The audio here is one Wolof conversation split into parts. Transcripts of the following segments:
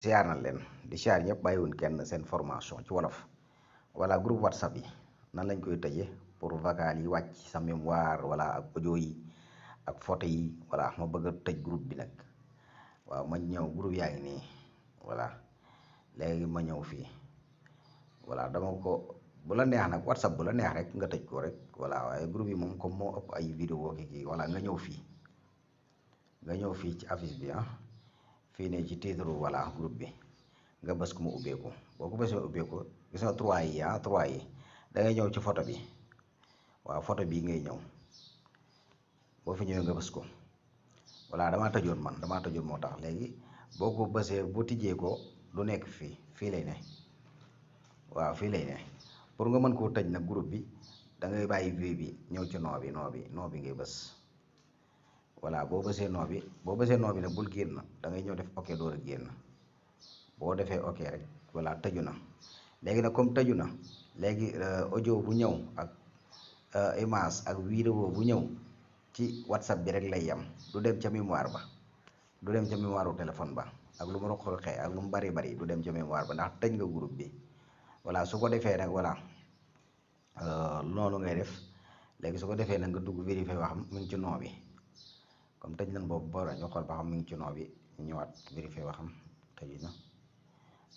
siyaar na leen di siyaar ñëpp bàyyiwun kenn seen formation ci wolof. wala groupe whatsapp yi nan lañ koy tëje pour vocal yi wàcc sa mémoire wala ak audio yi ak photo yi voilà ma bëgg a tëj groupe bi nag. waaw ma ñëw groupe yaa ngi nii voilà léegi ma ñëw fii voilà dama ko bu la neex nag whatsapp bu la neex rek nga tëj ko rek voilà waaye groupe yi moom comme moo ëpp ay vidéo kii voilà nga ñëw fii ci affiche bi fii ne ci titre voilà groupe bi nga bës ko mu ubbeeku boo ko bësee ubbeeku gis nga trois yi trois yi da ngay ñëw ci photo bi waaw photo bii ngay ñëw boo fi ñëwee nga bës ko voilà damaa tëjoon moo tax léegi boo ko bësee bu tijjee ko du nekk fii lay ne waaw fii lay ne pour nga mën koo tëj nag groupe bi da ngay bàyyi vie bi ñëw ci noo bi ngay bës voilà boo bësee noo bi nag bul génn da ngay ñëw def ok door a génn boo defee ok rek voilà tëju na léegi nag comme tëju na léegi audio bu ñëw ak image ak vidéo bu ñëw ci whatsapp bi rek lay yem du dem ca mémoire ba du dem ca mémoire téléphone ba ak lu mu roqee ak lu mu bari du dem ca mémoire ba ndax tëj nga groupe bi voilà su ko defee nag voilà noonu ngay def léegi su ko defee nag nga dugg vérifier ba xam mu ngi ci noo bi comme tëj nañ boobu ba ñu xool ba xam mu ngi ci noo bi ñu ñëwaat vérifier ba xam tëj na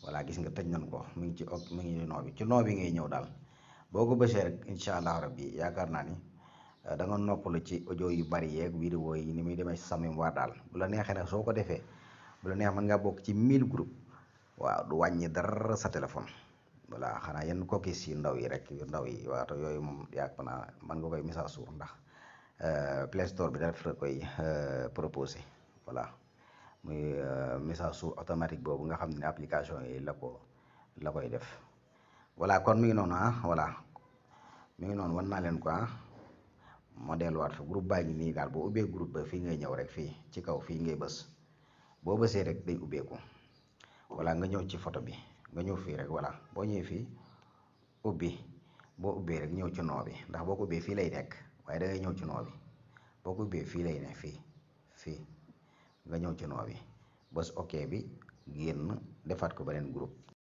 voilà gis nga tëj nañ ko mu ngi ci noo bi ci noo bi ngay ñëw daal boo ko bësee rek incha allah rabbi yaakaar naa ni da nga noppalu ci audio yu bari yeeg vidéo yi ni muy demee sa mémoire daal bu la neexee nag soo ko defee bu la neex mën ngaa bokk ci 1000 groupe waaw du wàññi dara sa téléphone voilà xanaa yenn coquilles yu ndaw yi rek yu ndaw yi waato yooyu moom yaakaar naa mën nga koy mise à jour ndax Play Store bi daf la koy proposé voilà muy mise à jour automatique boobu nga xam ne application yi la koy def voilà kon mi ngi noonu voilà mi ngi noonu wan naa leen ko ma delluwaat fa groupe baa ngi nii daal boo ubbee groupe ba fii ngay ñëw rek fii ci kaw fii ngay bës boo bësee rek day ubbeeku voilà nga ñëw ci photo bi nga ñëw fii rek voilà boo ñëwee fii boo ubbee rek ñëw ci noo bi ndax boo ko ubbee fii lay nekk waaye da ngay ñëw ci noo bi boo ko ubbee fii lay ne fii nga ñëw ci noo bi bës ok bi génn defaat ko beneen groupe